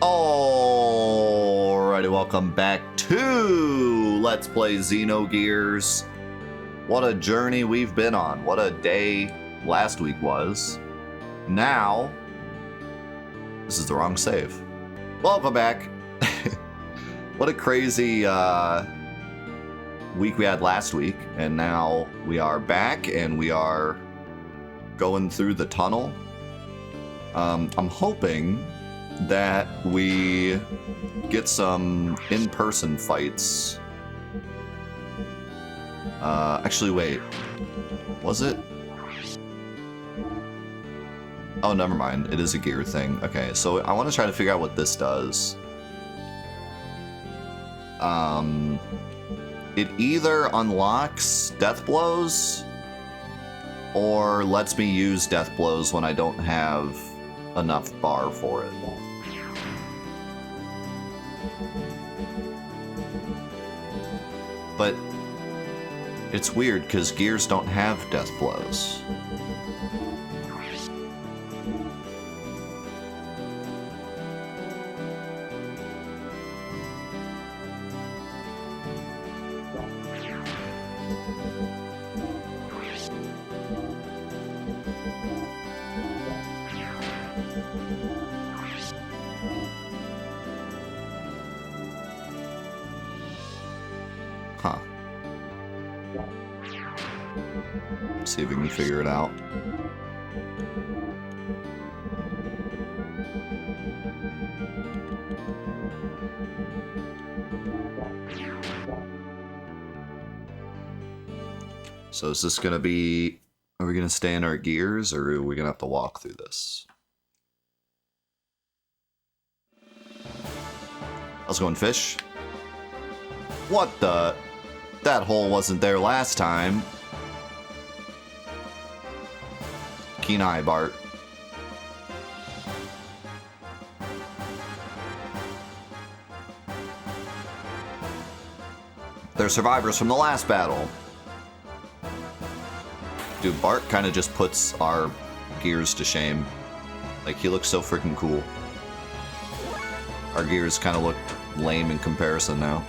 Alrighty, welcome back to Let's Play Xenogears. What a journey we've been on. What a day last week was. Now, this is the wrong save. Welcome back. What a crazy week we had last week. And now we are back and we are going through the tunnel. I'm hoping that we get some in-person fights. Actually, wait. Was it? Oh, never mind. It is a gear thing. Okay, so I want to try to figure out what this does. It either unlocks death blows or lets me use death blows when I don't have enough bar for it. But it's weird because gears don't have death blows. Huh. See if we can figure it out. So is this gonna be, are we gonna stay in our gears or are we gonna have to walk through this? How's it going, fish? What the? That hole wasn't there last time. Keen eye, Bart. They're survivors from the last battle. Dude, Bart kind of just puts our gears to shame. Like, he looks so freaking cool. Our gears kind of look lame in comparison now.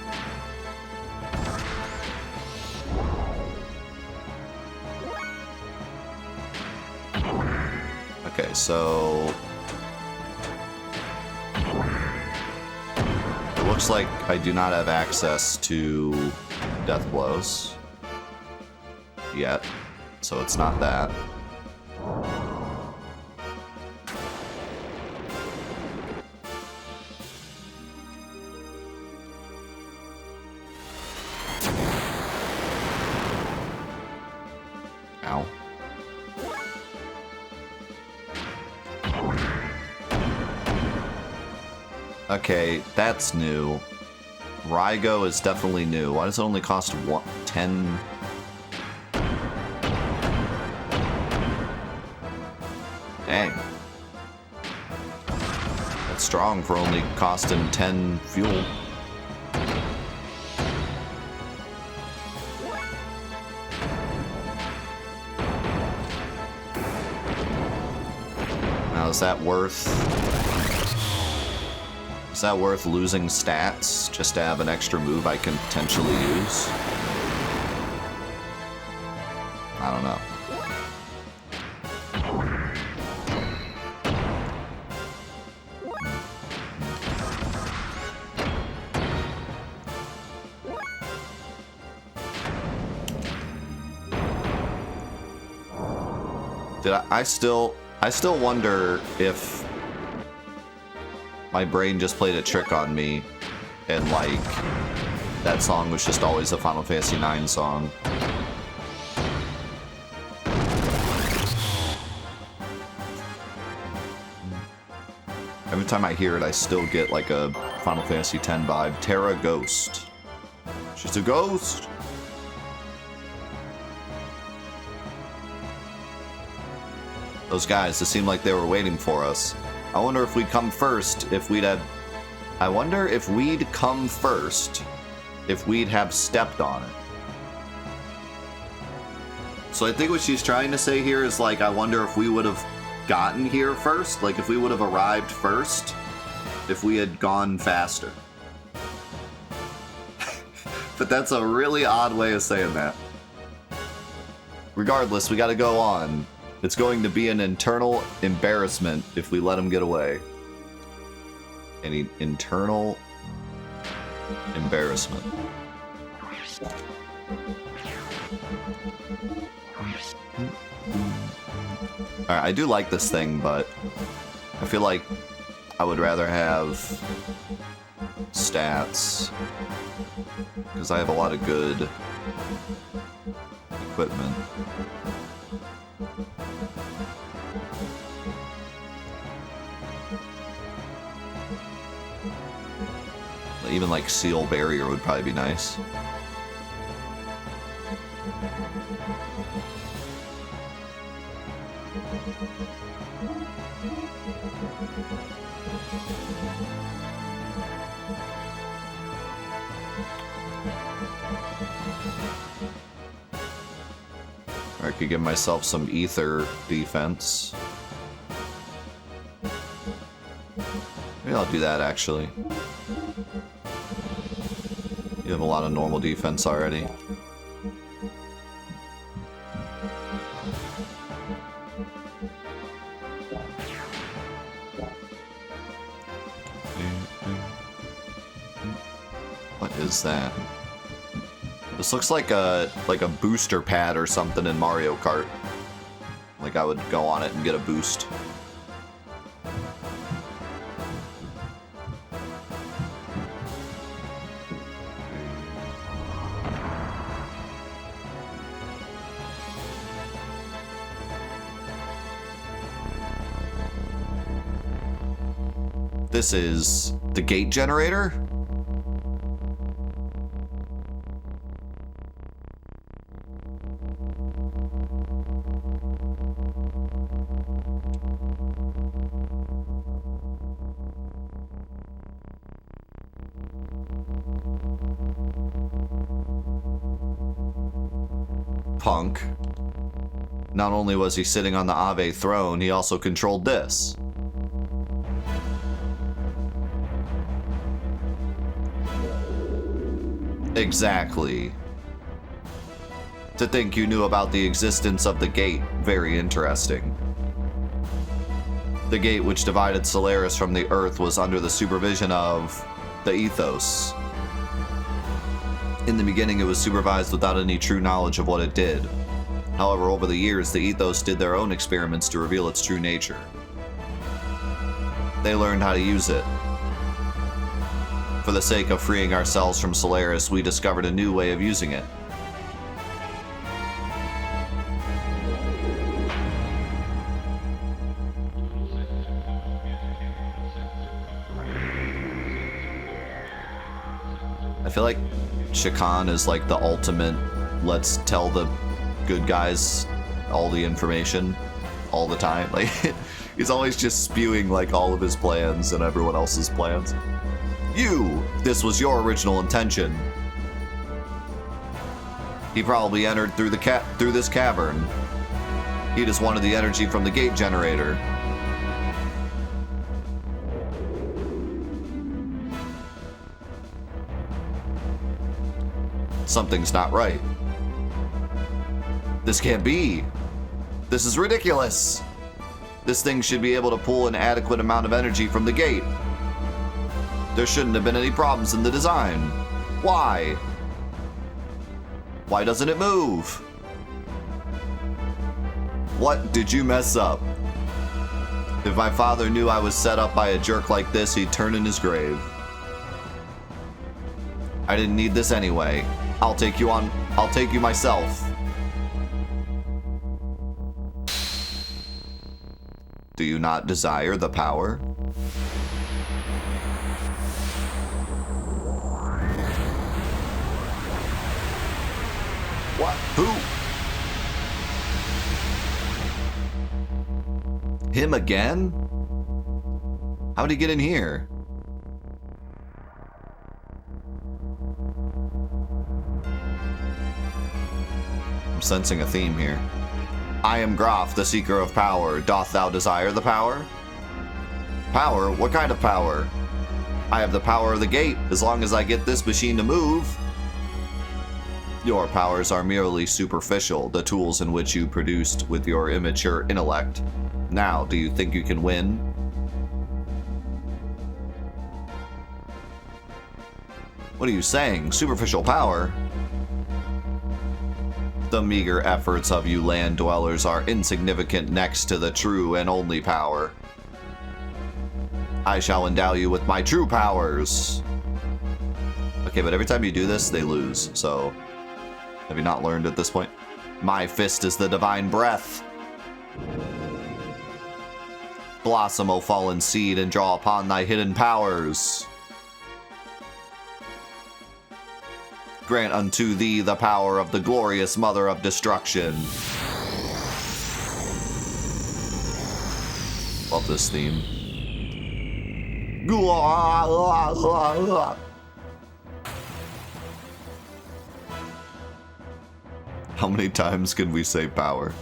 Okay, so it looks like I do not have access to death blows yet, so it's not that. Ow. Okay, that's new. Rygo is definitely new. Why does it only cost 10? Dang. That's strong for only costing 10 fuel. Now, is that worth losing stats just to have an extra move I can potentially use? I don't know. I still wonder if my brain just played a trick on me, and like, that song was just always a Final Fantasy IX song. Every time I hear it, I still get like a Final Fantasy X vibe. Terra Ghost. She's a ghost! Those guys, it seemed like they were waiting for us. I wonder if we'd come first, if we'd have... I wonder if we'd come first, if we'd have stepped on it. So I think what she's trying to say here is, like, I wonder if we would have gotten here first, like if we would have arrived first, if we had gone faster. But that's a really odd way of saying that. Regardless, we gotta go on. It's going to be an internal embarrassment if we let him get away. Any internal embarrassment. Alright, I do like this thing, but I feel like I would rather have stats, because I have a lot of good equipment. Even like seal barrier would probably be nice. I could give myself some ether defense. Maybe I'll do that actually. You have a lot of normal defense already. What is that? This looks like a booster pad or something in Mario Kart. Like I would go on it and get a boost. This is the gate generator? Punk. Not only was he sitting on the Ave throne, he also controlled this. Exactly. To think you knew about the existence of the gate, very interesting. The gate which divided Solaris from the Earth was under the supervision of the Ethos. In the beginning it was supervised without any true knowledge of what it did. However, over the years, the Ethos did their own experiments to reveal its true nature. They learned how to use it. For the sake of freeing ourselves from Solaris, we discovered a new way of using it. I feel like Shakan is like the ultimate, let's tell the good guys all the information all the time. Like, he's always just spewing like all of his plans and everyone else's plans. This was your original intention. He probably entered through this cavern. He just wanted the energy from the gate generator. Something's not right. This can't be. This is ridiculous. This thing should be able to pull an adequate amount of energy from the gate. There shouldn't have been any problems in the design. Why? Why doesn't it move? What did you mess up? If my father knew I was set up by a jerk like this, he'd turn in his grave. I didn't need this anyway. I'll take you myself. Do you not desire the power? What? Who? Him again? How'd he get in here? I'm sensing a theme here. I am Graf, the seeker of power. Doth thou desire the power? Power? What kind of power? I have the power of the gate. As long as I get this machine to move. Your powers are merely superficial, the tools in which you produced with your immature intellect. Now, do you think you can win? What are you saying? Superficial power? The meager efforts of you land dwellers are insignificant next to the true and only power. I shall endow you with my true powers. Okay, but every time you do this, they lose, so... Have you not learned at this point? My fist is the divine breath. Blossom, O fallen seed, and draw upon thy hidden powers. Grant unto thee the power of the glorious mother of destruction. Love this theme. How many times can we say power?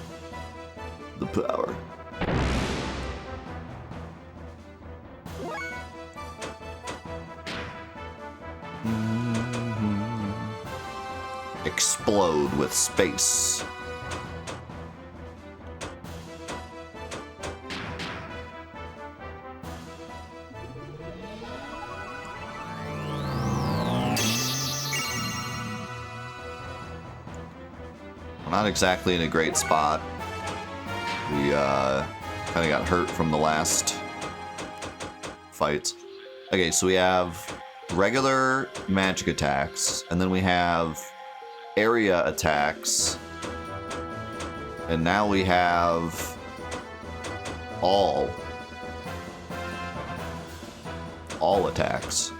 The power. Explode with space. Not exactly in a great spot. We kind of got hurt from the last fights. Okay, so we have regular magic attacks, and then we have area attacks, and now we have all attacks.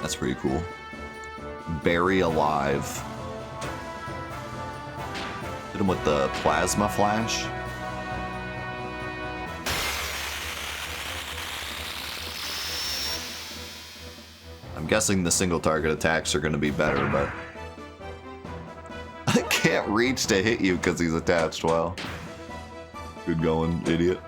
That's pretty cool. Bury alive. Hit him with the plasma flash. I'm guessing the single target attacks are going to be better, but I can't reach to hit you because he's attached. Well, good going, idiot.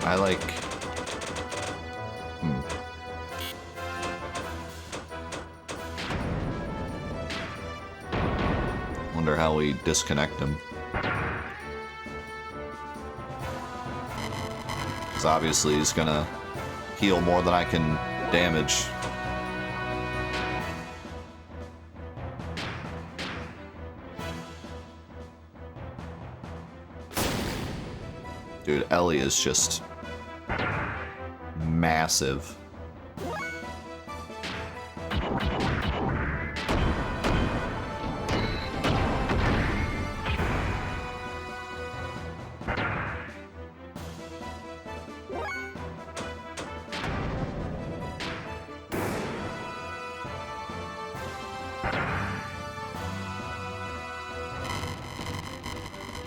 I like... Wonder how we disconnect him. Because obviously he's gonna heal more than I can damage. Dude, Ellie is just massive.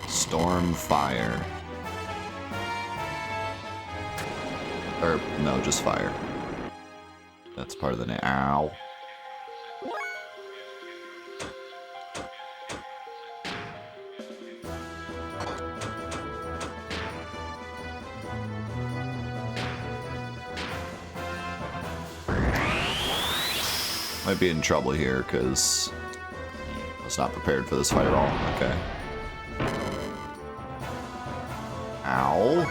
Storm fire. Or, no, just fire. That's part of the name. Ow. Might be in trouble here, because I was not prepared for this fight at all. Okay. Ow.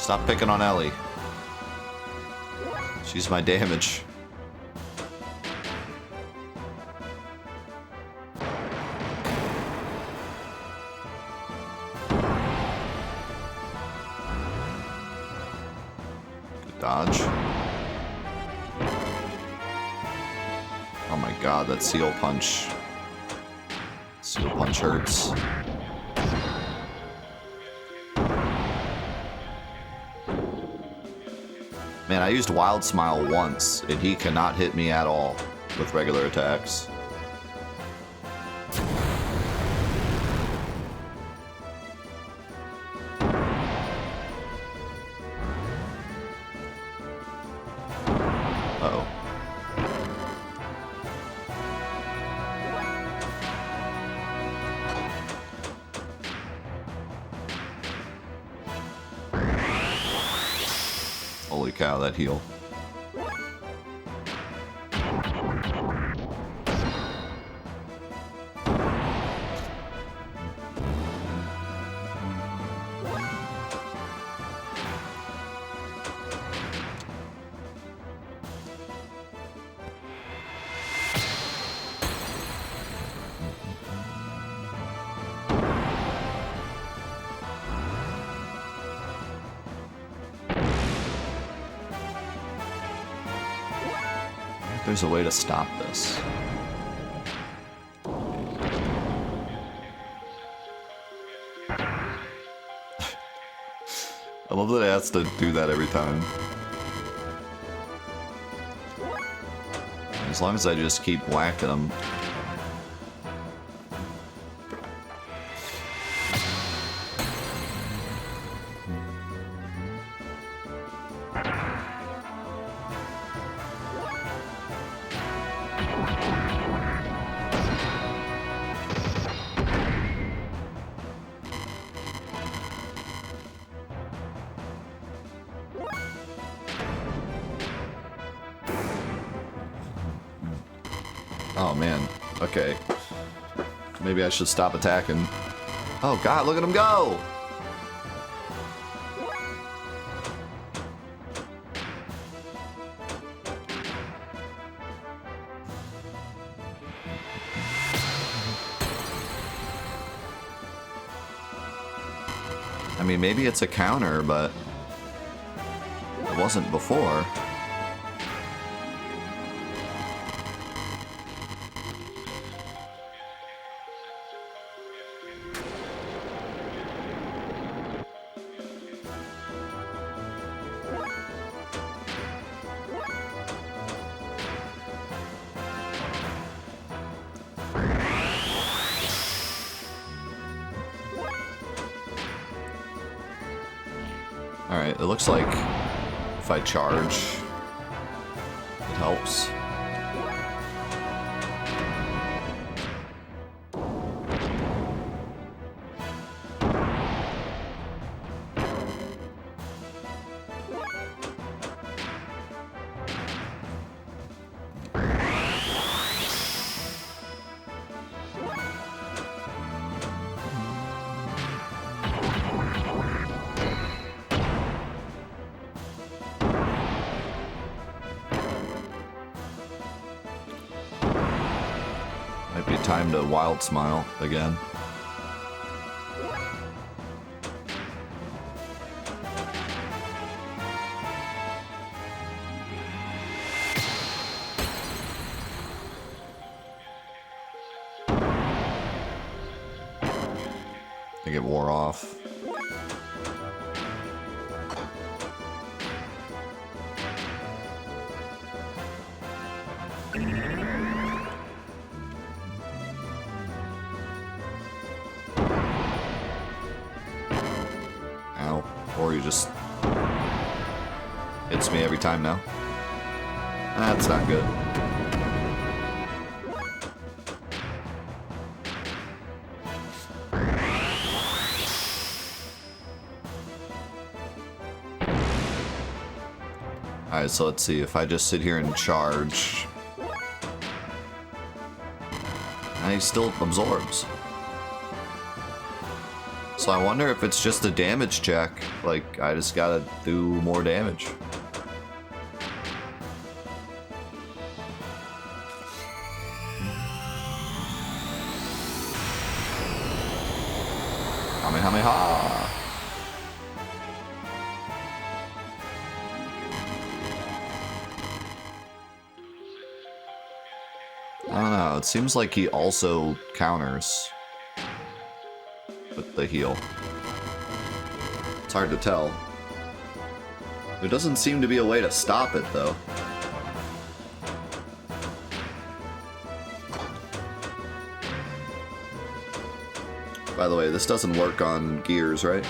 Stop picking on Ellie. She's my damage. Good dodge. Oh my god, that seal punch. Seal punch hurts. Man, I used Wild Smile once, and he cannot hit me at all with regular attacks. Uh-oh. Holy cow, that heal. There's a way to stop this. I love that it has to do that every time. As long as I just keep whacking them. Oh man, okay. Maybe I should stop attacking. Oh god, look at him go! I mean, maybe it's a counter, but it wasn't before. Alright, it looks like if I charge, it helps. Might be time to Wild Smile again. I think it wore off. Ow. Or you just hits me every time now. That's not good. Alright, so let's see. If I just sit here and charge, he still absorbs. So I wonder if it's just a damage check. Like, I just gotta do more damage. Kamehameha! I don't know, it seems like he also counters with the heal. It's hard to tell. There doesn't seem to be a way to stop it, though. By the way, this doesn't work on Gears, right?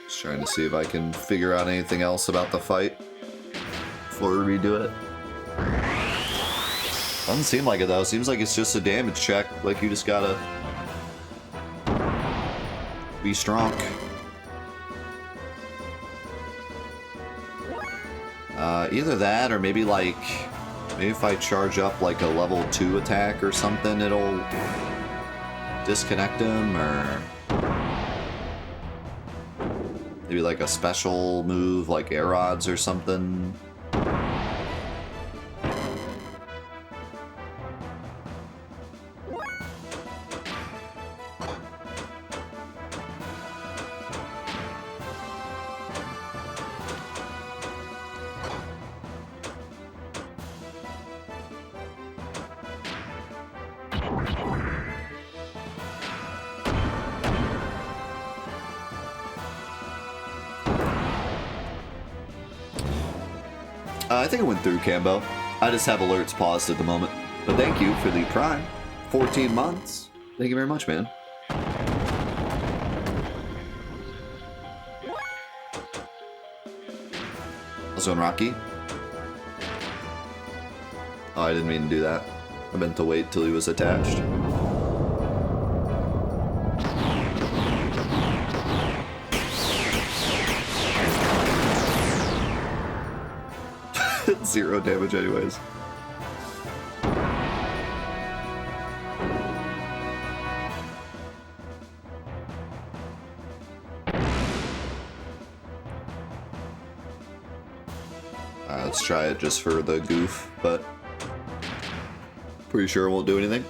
Just trying to see if I can figure out anything else about the fight before we redo it. Doesn't seem like it though. Seems like it's just a damage check. Like you just gotta be strong. Either that or maybe like if I charge up like a level 2 attack or something, it'll disconnect him, or maybe like a special move like air rods or something. I think it went through, Cambo. I just have alerts paused at the moment. But thank you for the Prime. 14 months. Thank you very much, man. How's it going, Rocky? Oh, I didn't mean to do that. I meant to wait till he was attached. Zero damage anyways. Let's try it just for the goof, but pretty sure it won't do anything.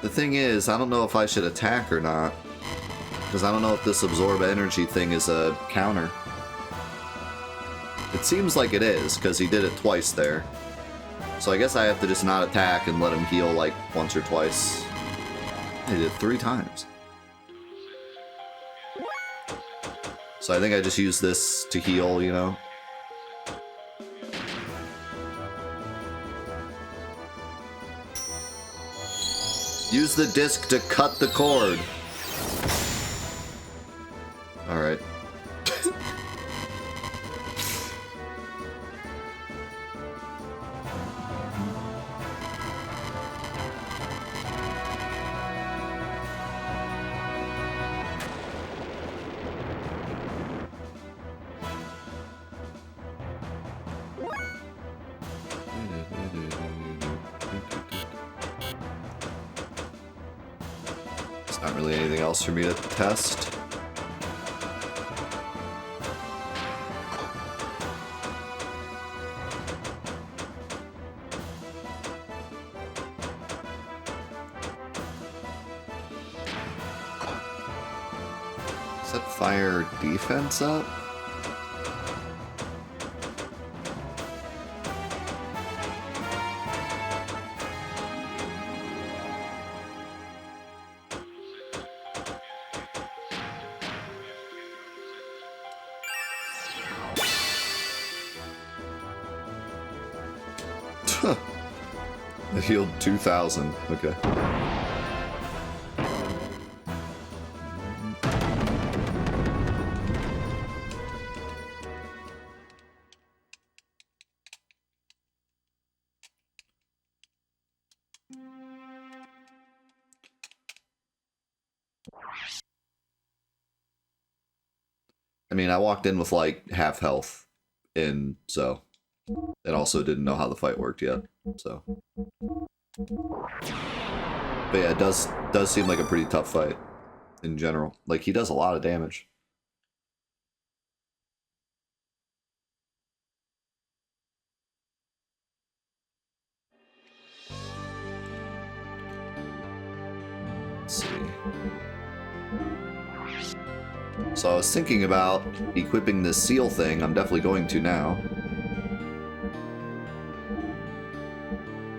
The thing is, I don't know if I should attack or not, because I don't know if this absorb energy thing is a counter. It seems like it is, because he did it twice there. So I guess I have to just not attack and let him heal like once or twice. He did it 3 times. So I think I just use this to heal, you know? Use the disc to cut the cord. Alright. Not really anything else for me to test. Set fire defense up? It healed 2,000. Okay. I mean, I walked in with like half health in, so, and also didn't know how the fight worked yet, so. But yeah, it does seem like a pretty tough fight in general. Like, he does a lot of damage. Let's see. So I was thinking about equipping this seal thing. I'm definitely going to now.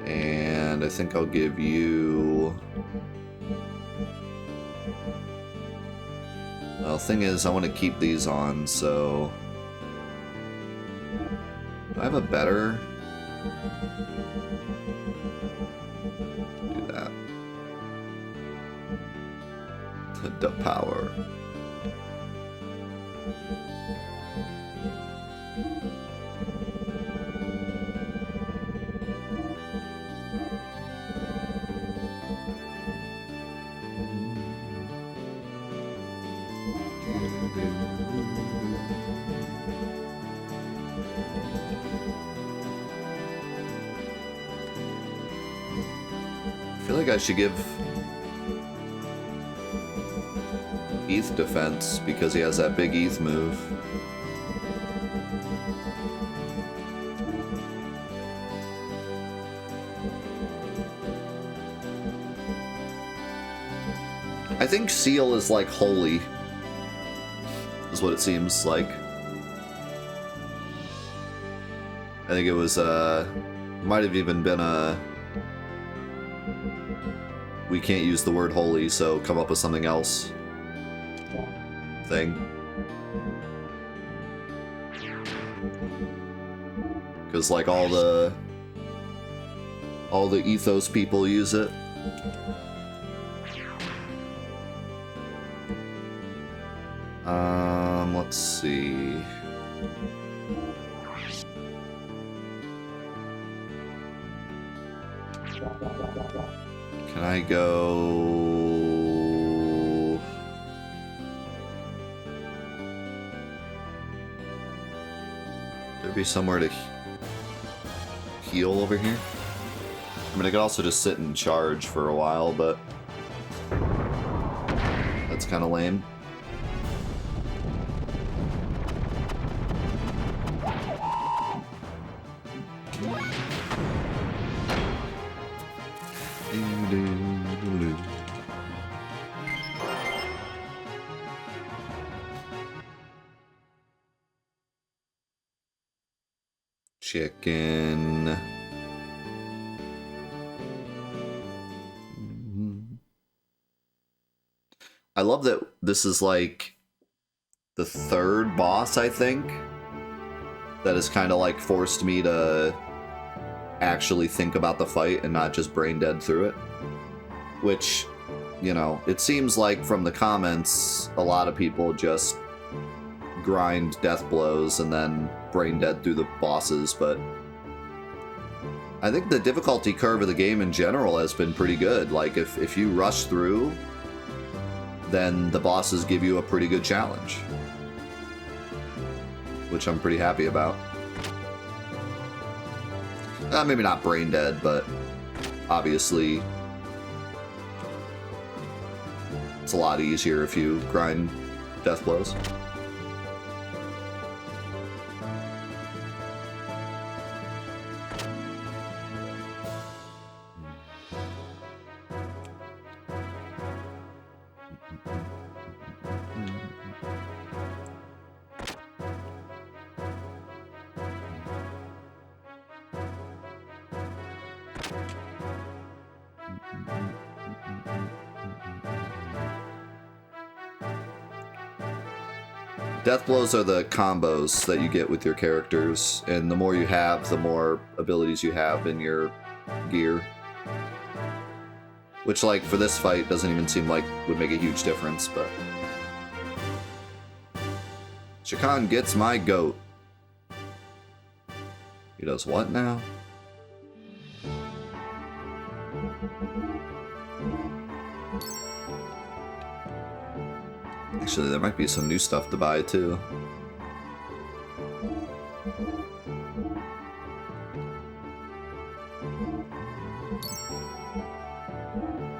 And I think I'll give you... Well, the thing is, I want to keep these on, so... Do I have a better... Do that. The power. I feel like I should give ETH defense because he has that big ETH move. I think Seal is like holy, is what it seems like. I think it was, might have even been a... We can't use the word holy, so come up with something else thing. Because like all the ethos people use it. Let's see. Can I go... There'd be somewhere to heal over here? I mean, I could also just sit and charge for a while, but that's kind of lame. Chicken. I love that this is like the third boss, I think, that has kind of like forced me to actually think about the fight and not just brain dead through it. Which, you know, it seems like from the comments, a lot of people just grind death blows and then brain dead through the bosses, but I think the difficulty curve of the game in general has been pretty good. Like, if you rush through, then the bosses give you a pretty good challenge, which I'm pretty happy about. Maybe not brain dead, but obviously it's a lot easier if you grind death blows. Death blows are the combos that you get with your characters, and the more you have, the more abilities you have in your gear. Which, like, for this fight, doesn't even seem like would make a huge difference, but... Shakan gets my goat. He does what now? Actually, there might be some new stuff to buy, too.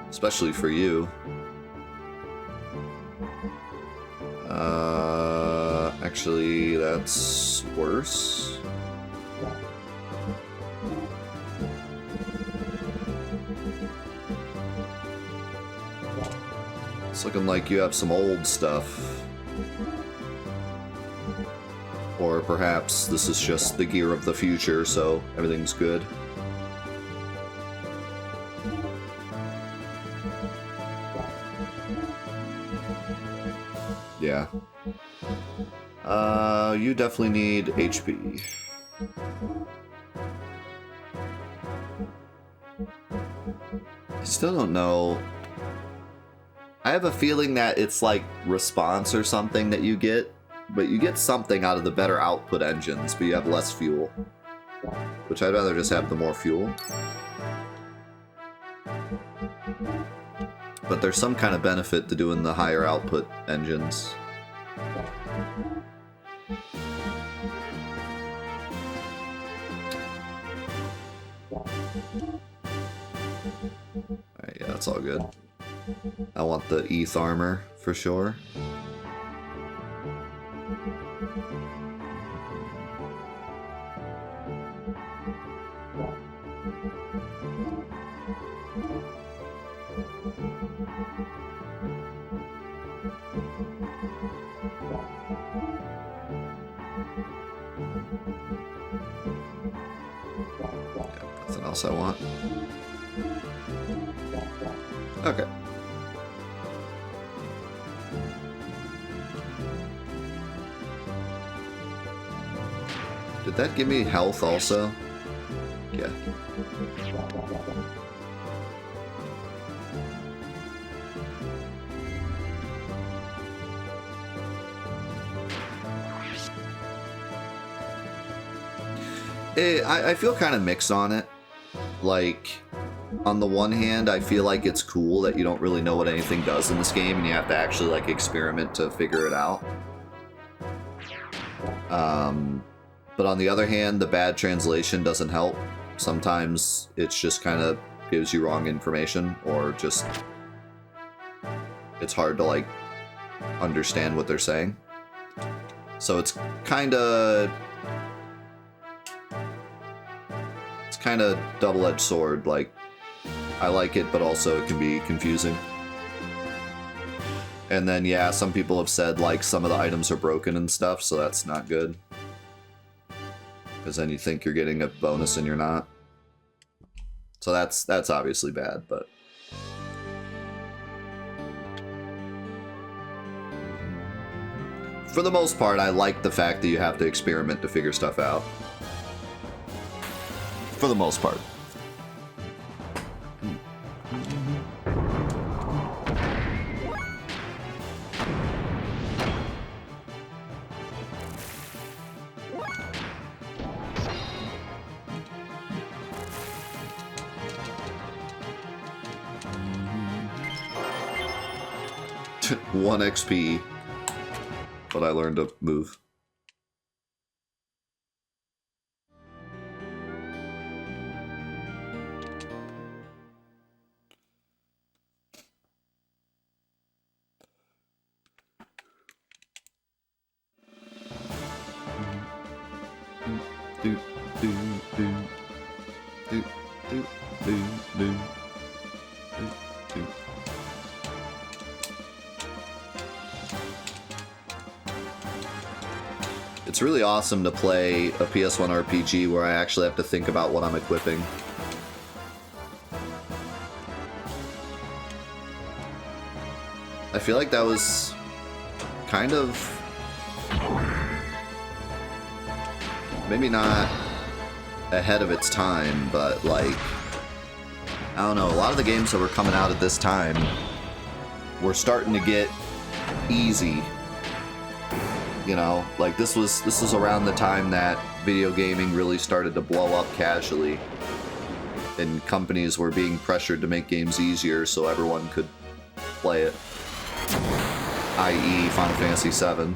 Especially for you. Actually, that's worse. It's looking like you have some old stuff. Or perhaps this is just the gear of the future, so everything's good. Yeah. You definitely need HP. I still don't know. I have a feeling that it's like response or something that you get, but you get something out of the better output engines, but you have less fuel. Which I'd rather just have the more fuel. But there's some kind of benefit to doing the higher output engines. Alright, yeah, that's all good. I want the ETH armor, for sure. Nothing else I want. Okay. Did that give me health also? Yeah. I feel kind of mixed on it. Like, on the one hand, I feel like it's cool that you don't really know what anything does in this game, and you have to actually, like, experiment to figure it out. But on the other hand, the bad translation doesn't help. Sometimes it's just kind of gives you wrong information, or just it's hard to, like, understand what they're saying. So it's kind of double-edged sword. Like, I like it, but also it can be confusing. And then, yeah, some people have said, like, some of the items are broken and stuff, so that's not good. Because then you think you're getting a bonus and you're not. So that's obviously bad, but... For the most part, I like the fact that you have to experiment to figure stuff out. For the most part. One XP, but I learned to move. It's really awesome to play a PS1 RPG where I actually have to think about what I'm equipping. I feel like that was kind of maybe not ahead of its time, but like, I don't know, a lot of the games that were coming out at this time were starting to get easy. You know, like this was around the time that video gaming really started to blow up casually, and companies were being pressured to make games easier so everyone could play it, i.e. Final Fantasy VII.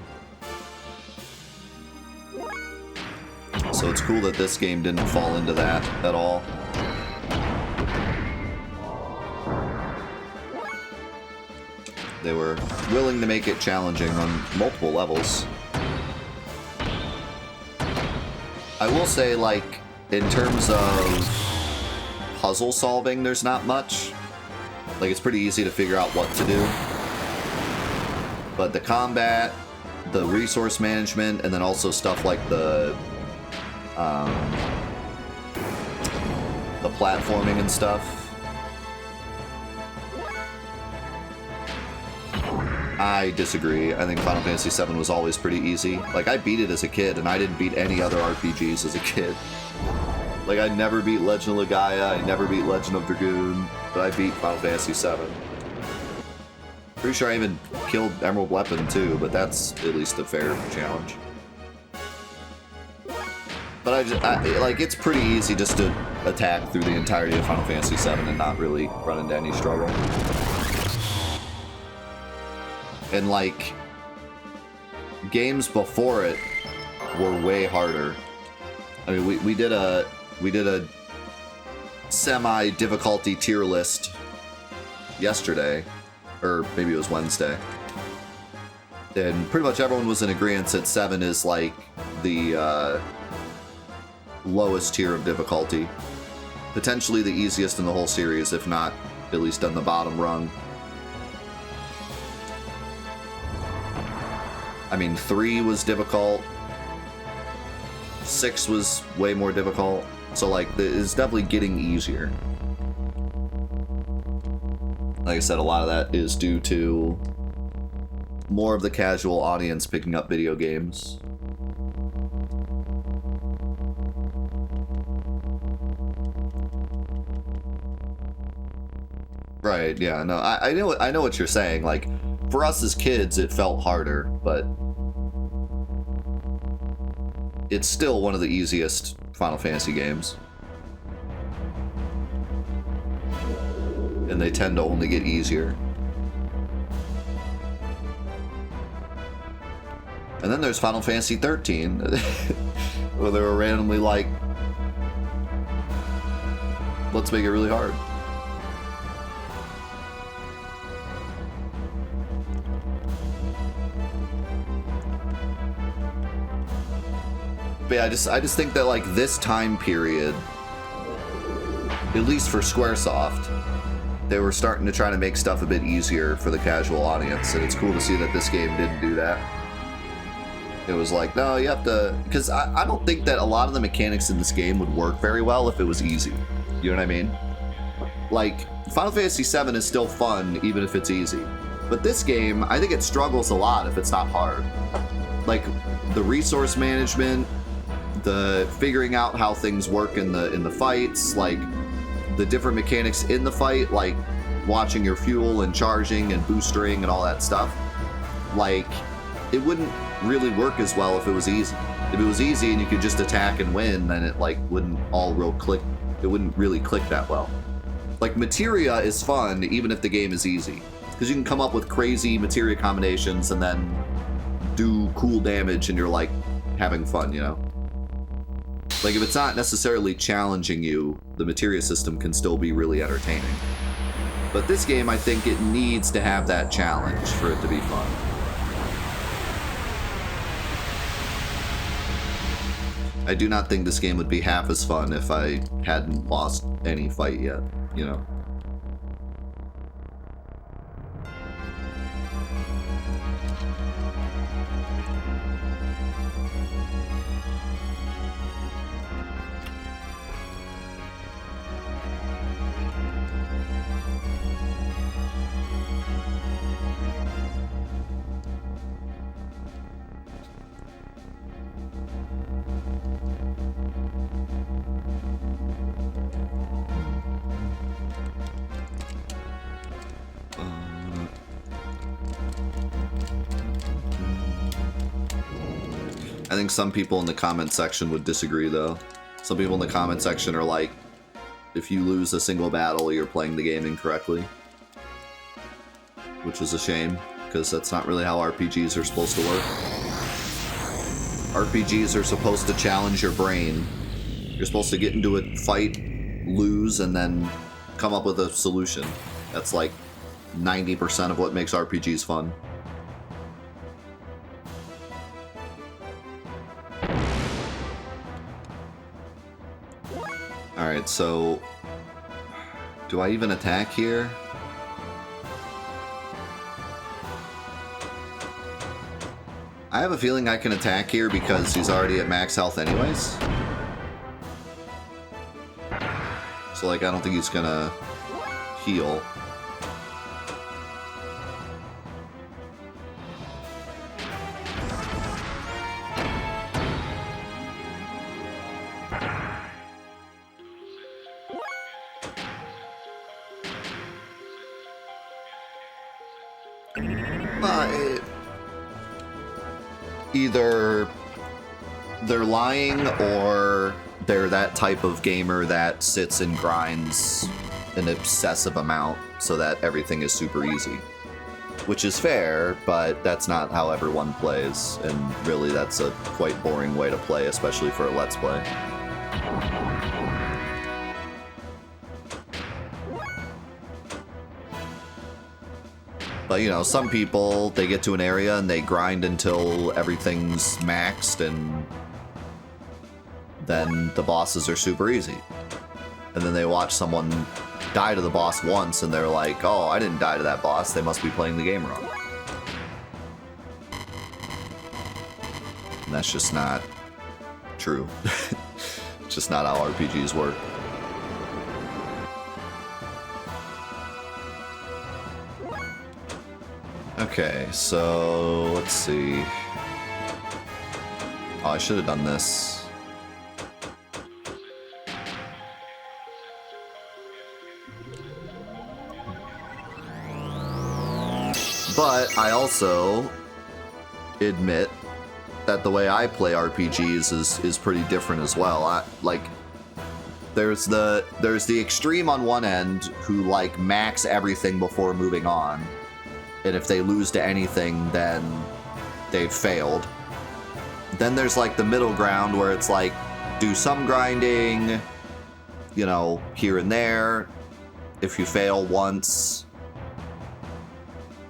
So it's cool that this game didn't fall into that at all. They were willing to make it challenging on multiple levels. I will say, like, in terms of puzzle solving, there's not much. Like, it's pretty easy to figure out what to do. But the combat, the resource management, and then also stuff like the platforming and stuff, I disagree. I think Final Fantasy VII was always pretty easy. Like, I beat it as a kid, and I didn't beat any other RPGs as a kid. Like, I never beat Legend of Legaia, I never beat Legend of Dragoon, but I beat Final Fantasy VII. Pretty sure I even killed Emerald Weapon too, but that's at least a fair challenge. But like, it's pretty easy just to attack through the entirety of Final Fantasy VII and not really run into any struggle. And like, games before it were way harder. I mean, we did a semi-difficulty tier list yesterday, or maybe it was Wednesday, and pretty much everyone was in agreement that 7 is like the lowest tier of difficulty, potentially the easiest in the whole series, if not at least on the bottom rung. I mean, 3 was difficult, 6 was way more difficult, so like, it's definitely getting easier. Like I said, a lot of that is due to more of the casual audience picking up video games. Right, yeah, no, I know what you're saying. Like, for us as kids, it felt harder, but it's still one of the easiest Final Fantasy games. And they tend to only get easier. And then there's Final Fantasy 13, where they were randomly like, let's make it really hard. But yeah, I just think that like this time period, at least for Squaresoft, they were starting to try to make stuff a bit easier for the casual audience, and it's cool to see that this game didn't do that. It was like, no, you have to, because I don't think that a lot of the mechanics in this game would work very well if it was easy. You know what I mean? Like, Final Fantasy VII is still fun even if it's easy. But this game, I think it struggles a lot if it's not hard. Like, the resource management, the figuring out how things work in the fights, like the different mechanics in the fight, like watching your fuel and charging and boostering and all that stuff. Like, it wouldn't really work as well if it was easy. If it was easy and you could just attack and win, then it like wouldn't all real click. It wouldn't really click that well. Like, materia is fun even if the game is easy, because you can come up with crazy materia combinations and then do cool damage and you're like having fun, you know? Like, if it's not necessarily challenging you, the materia system can still be really entertaining. But this game, I think it needs to have that challenge for it to be fun. I do not think this game would be half as fun if I hadn't lost any fight yet, you know? I think some people in the comment section would disagree, though. Some people in the comment section are like, if you lose a single battle, you're playing the game incorrectly. Which is a shame, because that's not really how RPGs are supposed to work. RPGs are supposed to challenge your brain. You're supposed to get into a fight, lose, and then come up with a solution. That's like 90% of what makes RPGs fun. Alright, so... do I even attack here? I have a feeling I can attack here because he's already at max health anyways. So, like, I don't think he's gonna heal. Either they're lying or they're that type of gamer that sits and grinds an obsessive amount so that everything is super easy. Which is fair, but that's not how everyone plays, and really that's a quite boring way to play, especially for a Let's Play. But, you know, some people, they get to an area and they grind until everything's maxed, and then the bosses are super easy. And then they watch someone die to the boss once and they're like, oh, I didn't die to that boss, they must be playing the game wrong. And that's just not true. It's just not how RPGs work. Okay, so let's see. Oh, I should have done this. But I also admit that the way I play RPGs is pretty different as well. There's the extreme on one end who like max everything before moving on. And if they lose to anything, then they've failed. Then there's like the middle ground where it's like, do some grinding, you know, here and there. If you fail once,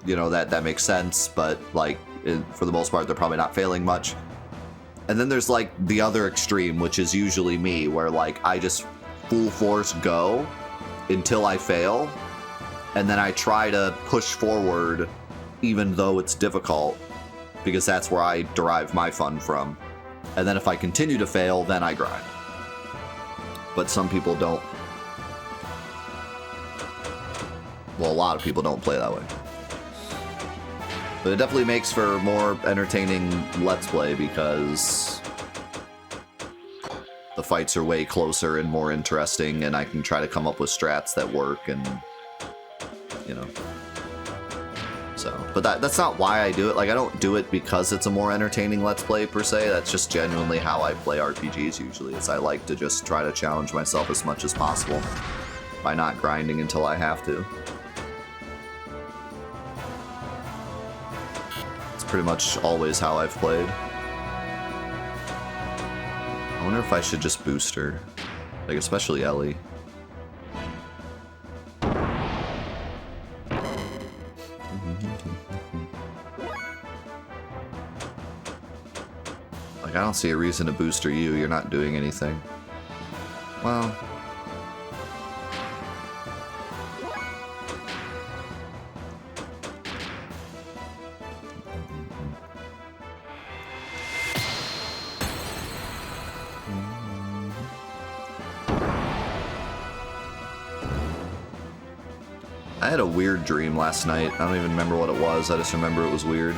you know, that makes sense, but like, for the most part, they're probably not failing much. And then there's like the other extreme, which is usually me, where like I just full force go until I fail. And then I try to push forward even though it's difficult, because that's where I derive my fun from. And then if I continue to fail, then I grind. But some people don't. Well, a lot of people don't play that way. But it definitely makes for more entertaining Let's Play because the fights are way closer and more interesting, and I can try to come up with strats that work and... you know, so, but that's not why I do it. Like, I don't do it because it's a more entertaining Let's Play per se. That's just genuinely how I play RPGs usually, is I like to just try to challenge myself as much as possible by not grinding until I have to. It's pretty much always how I've played. I wonder if I should just boost her, like especially Ellie. Like, I don't see a reason to booster you. You're not doing anything. Well... I had a weird dream last night. I don't even remember what it was. I just remember it was weird.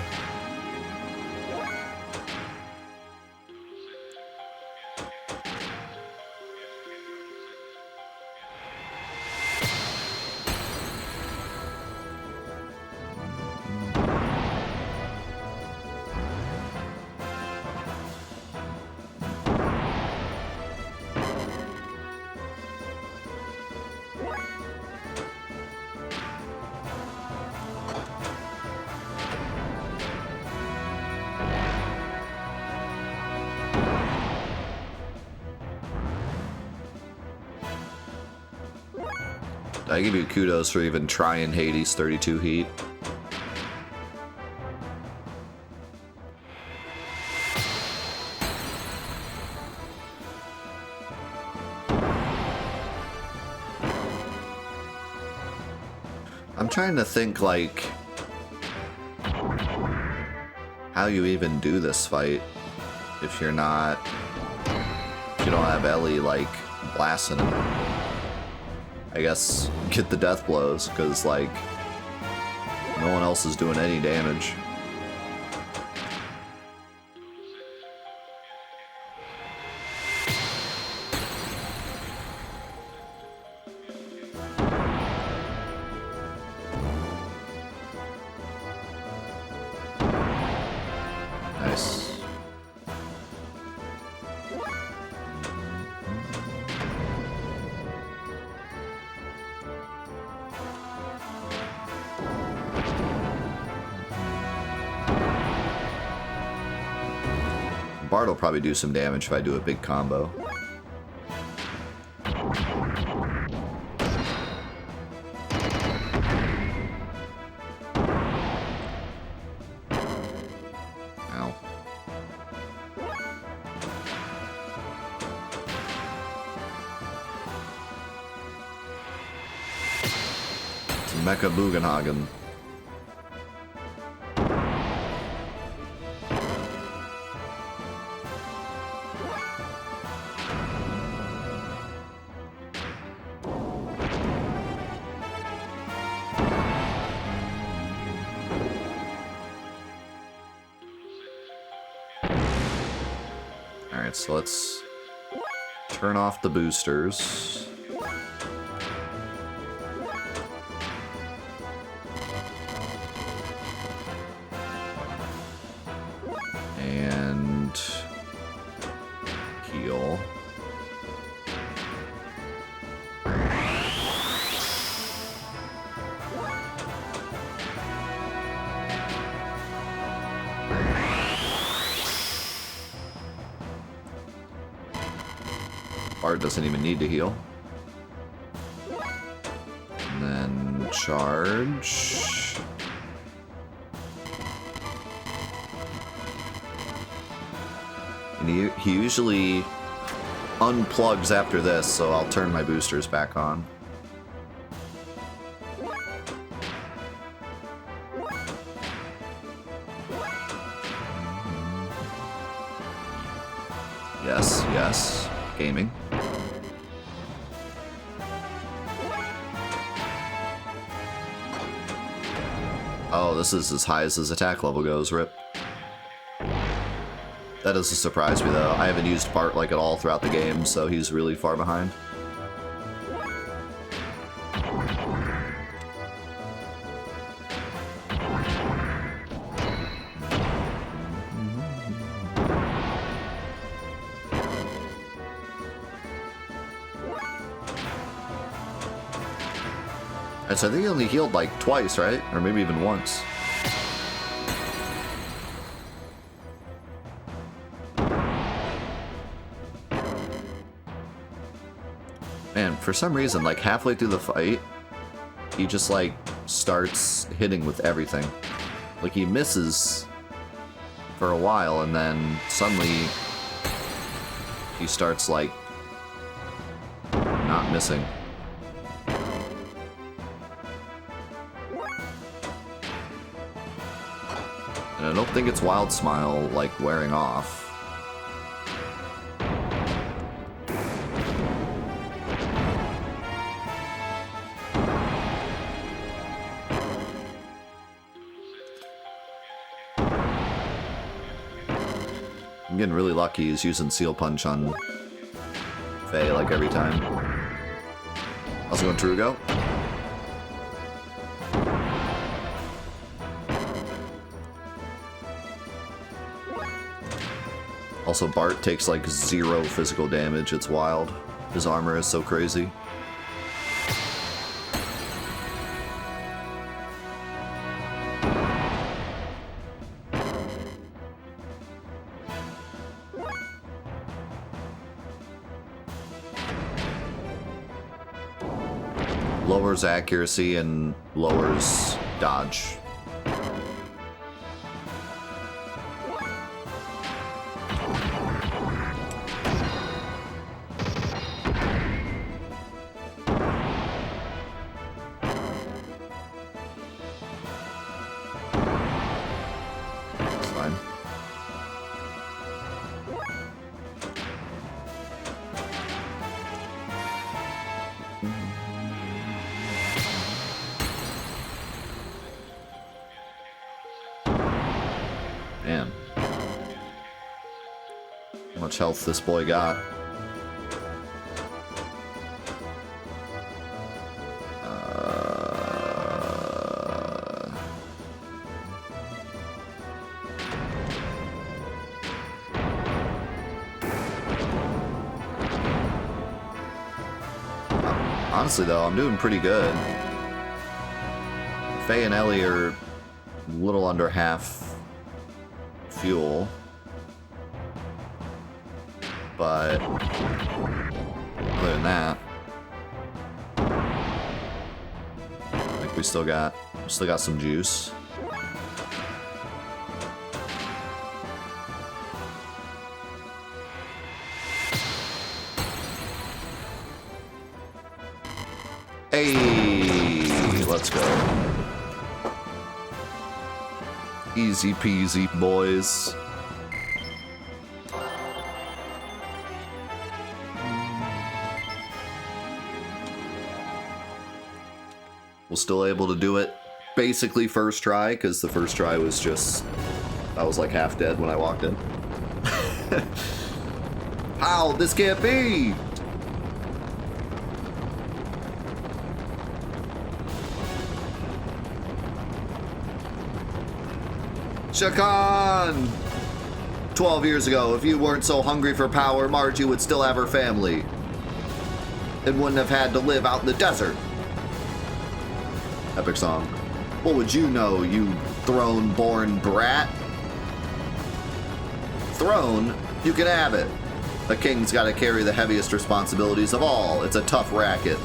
I give you kudos for even trying Hades 32 heat. I'm trying to think, like, how you even do this fight if you don't have Ellie, like, blasting him. I guess get the death blows, because, like, no one else is doing any damage. Nice. Bard will probably do some damage if I do a big combo. Ow. It's Mecha Bugenhagen. Alright, so let's turn off the boosters. And heal. Bard doesn't even need to heal. And then charge. And he usually unplugs after this, so I'll turn my boosters back on. Yes, yes. Gaming. Oh, this is as high as his attack level goes, rip. That doesn't surprise me, though. I haven't used Bart, like, at all throughout the game, so he's really far behind. And so I think he only healed, like, twice, right? Or maybe even once. Man, for some reason, like, halfway through the fight, he just, like, starts hitting with everything. Like, he misses for a while, and then suddenly he starts, like, not missing. And I don't think it's Wild Smile, like, wearing off. I'm getting really lucky. He's using Seal Punch on Faye, like, every time. How's it going, Trugo? Also, Bart takes, like, 0 physical damage. It's wild. His armor is so crazy. lowers accuracy and lowers dodge. Man. How much health this boy got. Honestly, though, I'm doing pretty good. Faye and Ellie are a little under half fuel. But other than that, I think we still got some juice. Hey, let's go. Easy peasy, boys. We're still able to do it basically first try, because the first try was just... I was like half dead when I walked in. How? This can't be! Shakan! 12 years ago, if you weren't so hungry for power, Margie would still have her family. And wouldn't have had to live out in the desert. Epic song. What would you know, you throne-born brat? Throne? You can have it. A king's gotta carry the heaviest responsibilities of all. It's a tough racket.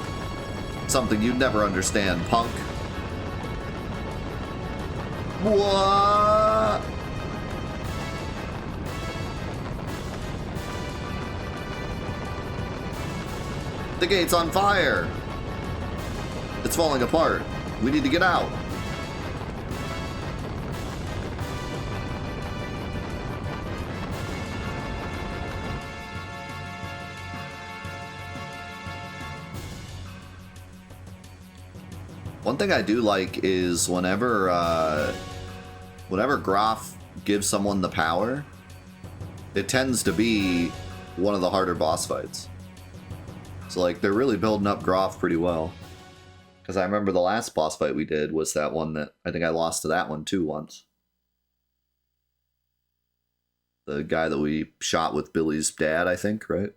Something you'd never understand, punk. What? The gate's on fire. It's falling apart. We need to get out. One thing I do like is whenever Graf gives someone the power, it tends to be one of the harder boss fights. So like they're really building up Graf pretty well. Because I remember the last boss fight we did was that one that I think I lost to that one too once. The guy that we shot with Billy's dad, I think, right?